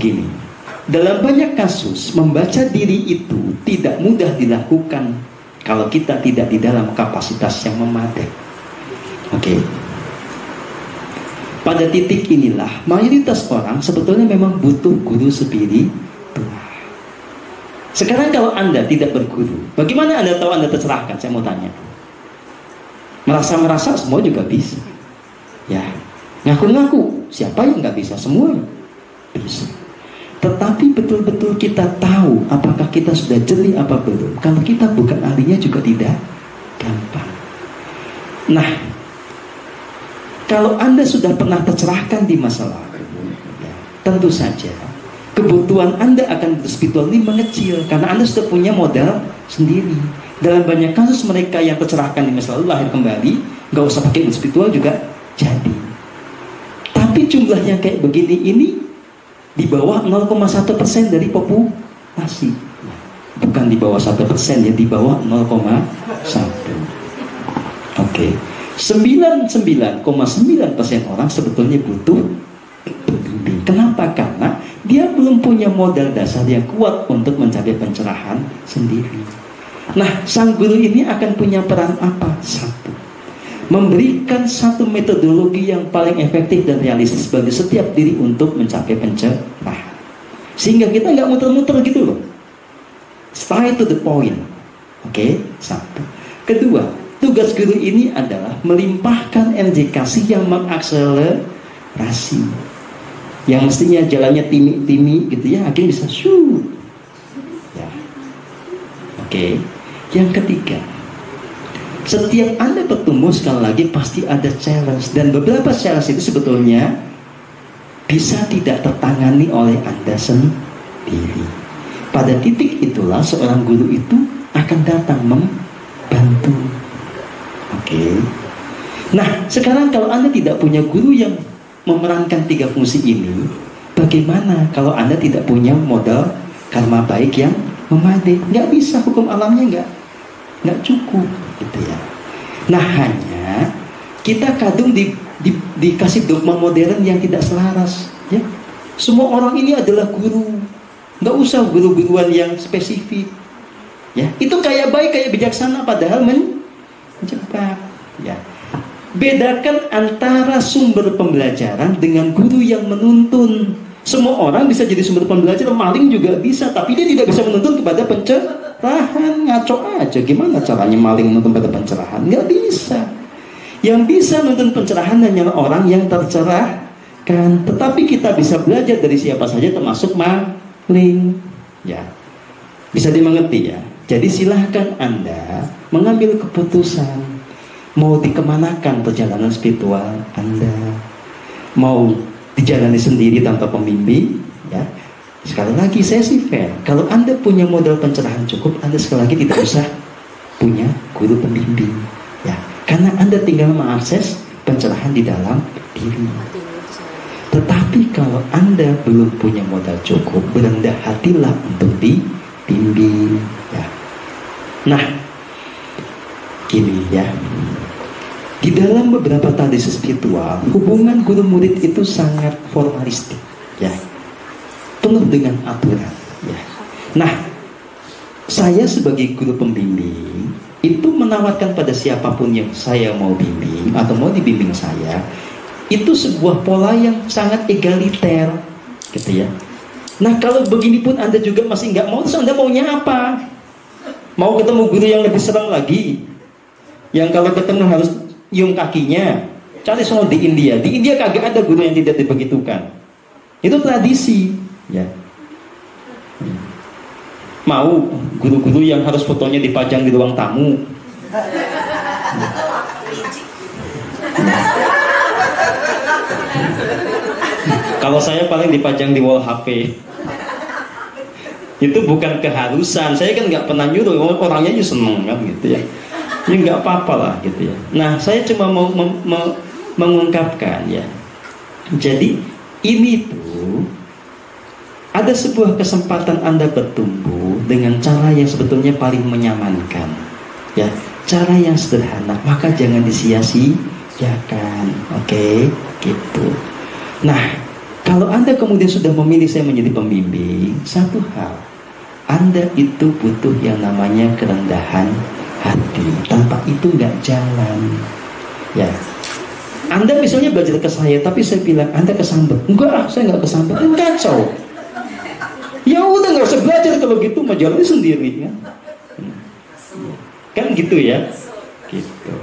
begini, dalam banyak kasus membaca diri itu tidak mudah dilakukan kalau kita tidak di dalam kapasitas yang memadai. Oke. Pada titik inilah mayoritas orang sebetulnya memang butuh guru spiritual. Sekarang kalau Anda tidak berguru, bagaimana Anda tahu Anda tercerahkan? Saya mau tanya. Merasa-merasa semua juga bisa. Ya, ngaku-ngaku siapa yang nggak bisa? Semua bisa. Tetapi betul-betul kita tahu apakah kita sudah jeli apa belum. Kalau kita bukan ahlinya juga tidak gampang. Nah, kalau Anda sudah pernah tercerahkan di masa lalu, ya, tentu saja kebutuhan Anda akan spiritual ini mengecil karena Anda sudah punya modal sendiri. Dalam banyak kasus mereka yang tercerahkan di masa lalu lahir kembali, nggak usah pakai spiritual juga jadi. Tapi jumlahnya kayak begini ini di bawah 0,1% dari populasi, bukan di bawah 1%, ya di bawah 0,1. Oke. 99,9% orang sebetulnya butuh pembimbing. Kenapa? Karena dia belum punya modal dasar yang kuat untuk mencapai pencerahan sendiri. Nah, sang guru ini akan punya peran apa? Satu, memberikan satu metodologi yang paling efektif dan realistis bagi setiap diri untuk mencapai pencerahan. Sehingga kita nggak muter-muter gitu loh. Straight to the point. Oke, satu. Kedua, tugas guru ini adalah melimpahkan energi kasih yang mengakselerasi. Yang mestinya jalannya timi-timi gitu ya, akhirnya bisa shoot. Ya. Oke. Yang ketiga, setiap Anda bertumbuh sekali lagi pasti ada challenge. Dan beberapa challenge itu sebetulnya bisa tidak tertangani oleh Anda sendiri. Pada titik itulah seorang guru itu akan datang membantu. Oke. Nah, sekarang kalau Anda tidak punya guru yang memerankan tiga fungsi ini, bagaimana kalau Anda tidak punya modal karma baik yang memadai? Nggak bisa, hukum alamnya nggak cukup, gitu ya. Nah, hanya kita kadung dikasih dogma modern yang tidak selaras, ya. Semua orang ini adalah guru, nggak usah guru-guruan yang spesifik, ya. Itu kayak baik, kayak bijaksana, padahal menjebak, ya. Bedakan antara sumber pembelajaran dengan guru yang menuntun. Semua orang bisa jadi sumber pembelajaran, maling juga bisa, tapi dia tidak bisa menuntun kepada pencerahan. Ngaco aja, gimana caranya maling menuntun pada pencerahan? Nggak bisa. Yang bisa menuntun pencerahan hanyalah orang yang tercerahkan. Tetapi kita bisa belajar dari siapa saja, termasuk maling, ya. Bisa dimengerti, ya. Jadi silahkan Anda mengambil keputusan, mau dikemanakan perjalanan spiritual Anda, mau dijalani sendiri tanpa pembimbing, ya. Sekali lagi saya sih fair, kalau Anda punya modal pencerahan cukup, Anda sekali lagi tidak usah punya guru pembimbing, ya. Karena Anda tinggal mengakses pencerahan di dalam diri. Tetapi kalau Anda belum punya modal cukup, berendah hatilah untuk dibimbing, ya. Nah, gini ya, di dalam beberapa tradisi spiritual, hubungan guru murid itu sangat formalistik, ya, penuh dengan aturan, ya. Nah, saya sebagai guru pembimbing itu menawarkan pada siapapun yang saya mau bimbing atau mau dibimbing saya, itu sebuah pola yang sangat egaliter, gitu ya. Nah, kalau begini pun Anda juga masih nggak mau, terus Anda maunya apa? Mau ketemu guru yang lebih serem lagi, yang kalau ketemu harus nyium kakinya? Cari soal di India. Di India kagak ada guru yang tidak dibegitukan. Itu tradisi, ya. Mau guru-guru yang harus fotonya dipajang di ruang tamu? Kalau saya paling dipajang di wall HP. Itu bukan keharusan. Saya kan nggak pernah nyuruh, orangnya aja seneng kan gitu ya. Ya nggak apa-apa lah gitu ya. Nah, saya cuma mau mengungkapkan, ya. Jadi ini tuh ada sebuah kesempatan Anda bertumbuh dengan cara yang sebetulnya paling menyamankan, ya. Cara yang sederhana, maka jangan disia-siakan, oke? Gitu. Nah, Kalau Anda kemudian sudah memilih saya menjadi pembimbing, satu hal, Anda itu butuh yang namanya kerendahan hati. Tanpa itu nggak jalan. Ya, Anda misalnya belajar ke saya, tapi saya bilang Anda kesambet. Enggak, saya nggak kesambet. Kan kacau. Ya udah, nggak usah belajar kalau gitu, mah jalannya sendiri ya. Kan gitu ya. Gitu.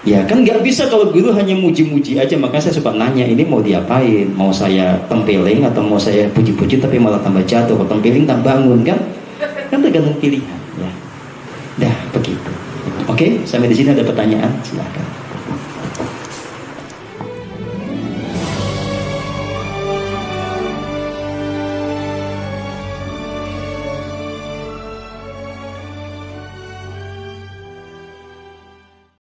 Ya kan nggak bisa kalau guru hanya muji-muji aja. Makanya saya suka nanya, ini mau diapain? Mau saya tempeling atau mau saya puji-puji tapi malah tambah jatuh? Kalau tempeling tambah bangun kan? Kan tergantung pilihan ya. Dah begitu. Oke, sampai di sini ada pertanyaan, silakan.